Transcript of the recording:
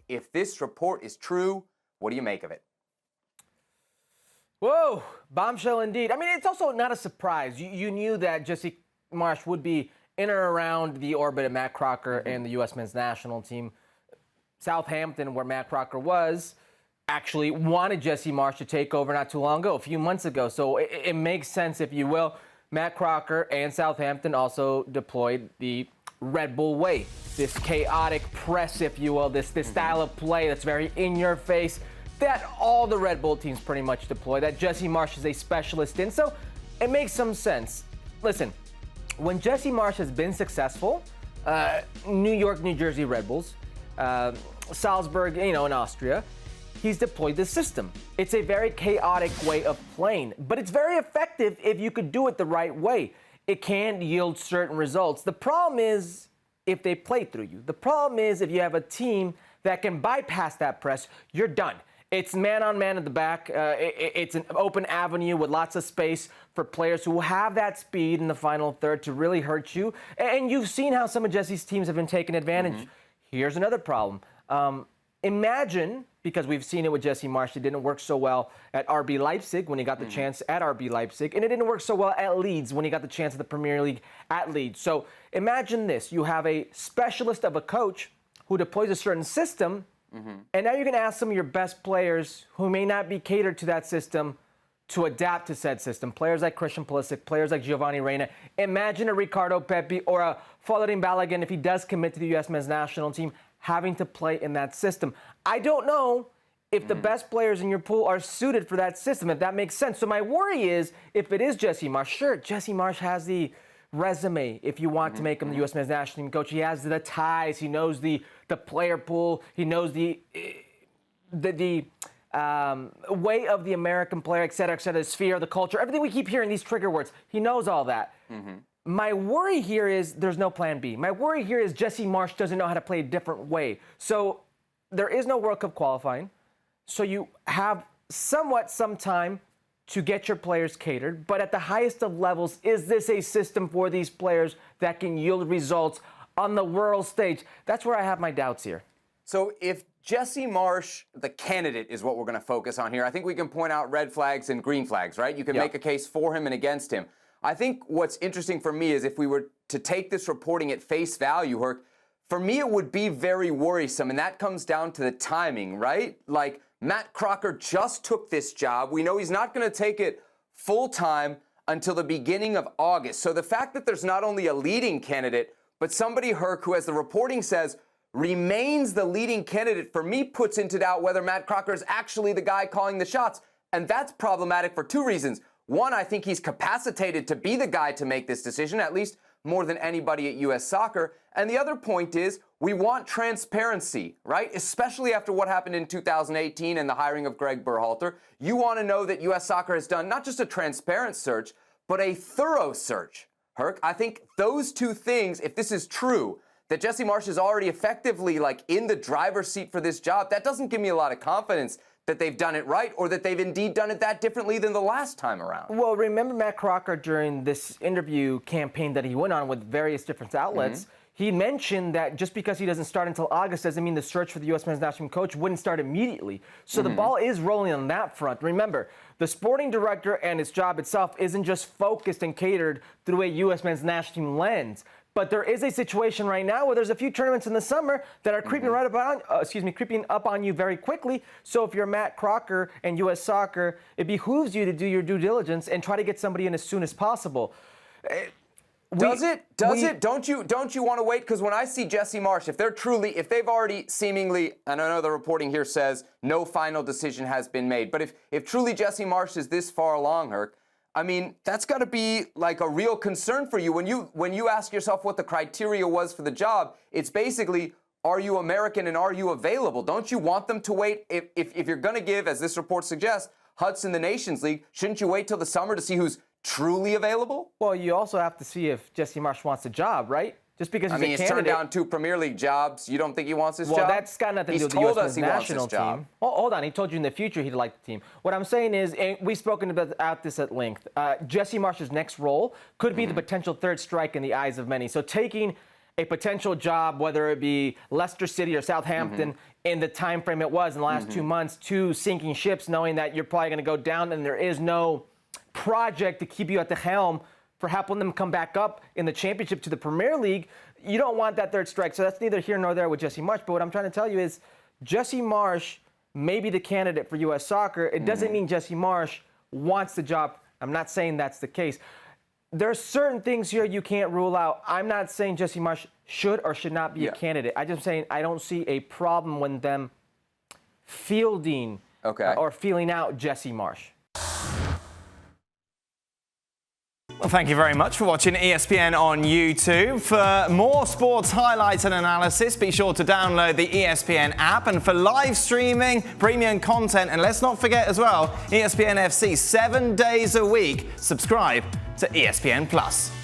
If this report is true, what do you make of it? Whoa, bombshell indeed. I mean, it's also not a surprise. You knew that Jesse Marsch would be in or around the orbit of Matt Crocker and the U.S. men's national team. Southampton, where Matt Crocker was, actually wanted Jesse Marsch to take over not too long ago, a few months ago. So it makes sense, if you will. Matt Crocker and Southampton also deployed the Red Bull way, this chaotic press, if you will, this style of play that's very in your face, that all the Red Bull teams pretty much deploy, that Jesse Marsch is a specialist in. So it makes some sense. Listen, when Jesse Marsch has been successful, New York, New Jersey Red Bulls, Salzburg, in Austria, he's deployed this system. It's a very chaotic way of playing, but it's very effective if you could do it the right way. It can yield certain results. The problem is if they play through you. The problem is if you have a team that can bypass that press, you're done. It's man-on-man at the back. It's an open avenue with lots of space for players who have that speed in the final third to really hurt you. And you've seen how some of Jesse's teams have been taking advantage. Here's another problem. Imagine, because we've seen it with Jesse Marsch, it didn't work so well at RB Leipzig when he got the chance at RB Leipzig, and it didn't work so well at Leeds when he got the chance at the Premier League at Leeds. So imagine this. You have a specialist of a coach who deploys a certain system, and now you're going to ask some of your best players who may not be catered to that system to adapt to said system. Players like Christian Pulisic, players like Giovanni Reina. Imagine a Ricardo Pepi or a Folarin Balogun, if he does commit to the U.S. men's national team, having to play in that system. I don't know if the best players in your pool are suited for that system, if that makes sense. So my worry is, if it is Jesse Marsch, sure, Jesse Marsch has the resume if you want to make him the U.S. men's national team coach. He has the ties. He knows the player pool. He knows the way of the American player, et cetera, the sphere, the culture, everything we keep hearing, these trigger words. He knows all that. My worry here is there's no plan B. My worry here is Jesse Marsch doesn't know how to play a different way. So there is no World Cup qualifying. So you have somewhat some time to get your players catered. But at the highest of levels, is this a system for these players that can yield results on the world stage? That's where I have my doubts here. So if Jesse Marsch, the candidate, is what we're going to focus on here, I think we can point out red flags and green flags, right? You can make a case for him and against him. I think what's interesting for me is if we were to take this reporting at face value, Herc, for me it would be very worrisome, and that comes down to the timing, right? Like, Matt Crocker just took this job. We know he's not going to take it full-time until the beginning of August. So the fact that there's not only a leading candidate, but somebody, Herc, who, as the reporting says, remains the leading candidate, for me puts into doubt whether Matt Crocker is actually the guy calling the shots. And that's problematic for two reasons. One, I think he's capacitated to be the guy to make this decision, at least more than anybody at U.S. Soccer. And the other point is we want transparency, right? Especially after what happened in 2018 and the hiring of Greg Berhalter. You want to know that U.S. Soccer has done not just a transparent search, but a thorough search. Herc, I think those two things, if this is true, that Jesse Marsch is already effectively like in the driver's seat for this job, that doesn't give me a lot of confidence that they've done it right or that they've indeed done it that differently than the last time around. Well, remember Matt Crocker during this interview campaign that he went on with various different outlets, he mentioned that just because he doesn't start until August doesn't mean the search for the U.S. men's national team coach wouldn't start immediately. So the ball is rolling on that front. Remember, the sporting director and his job itself isn't just focused and catered through a U.S. men's national team lens. But there is a situation right now where there's a few tournaments in the summer that are creeping creeping up on you very quickly. So if you're Matt Crocker and U.S. Soccer, it behooves you to do your due diligence and try to get somebody in as soon as possible. Does it? Don't you want to wait? Because when I see Jesse Marsch, if they've already seemingly, and I know the reporting here says no final decision has been made, but if truly Jesse Marsch is this far along, Herc, I mean, that's got to be like a real concern for you. When you ask yourself what the criteria was for the job, it's basically, are you American and are you available? Don't you want them to wait? If you're going to give, as this report suggests, Hudson the Nations League, shouldn't you wait till the summer to see who's truly available? Well, you also have to see if Jesse Marsch wants the job, right? Just because he's a candidate. He's turned down 2 Premier League jobs. You don't think he wants this job? Well, that's got nothing to do with the U.S. national team. Well, hold on. He told you in the future he'd like the team. What I'm saying is, and we've spoken about this at length, Jesse Marsch's next role could be the potential third strike in the eyes of many. So taking a potential job, whether it be Leicester City or Southampton, in the time frame it was in the last 2 months, to sinking ships, knowing that you're probably going to go down and there is no project to keep you at the helm for helping them come back up in the championship to the Premier League. You don't want that third strike. So that's neither here nor there with Jesse Marsch. But what I'm trying to tell you is Jesse Marsch may be the candidate for U.S. soccer. It doesn't mean Jesse Marsch wants the job. I'm not saying that's the case. There are certain things here you can't rule out. I'm not saying Jesse Marsch should or should not be a candidate. I'm just saying I don't see a problem with them fielding or feeling out Jesse Marsch. Well, thank you very much for watching ESPN on YouTube. For more sports highlights and analysis, be sure to download the ESPN app. And for live streaming, premium content, and let's not forget as well, ESPN FC 7 days a week. Subscribe to ESPN+.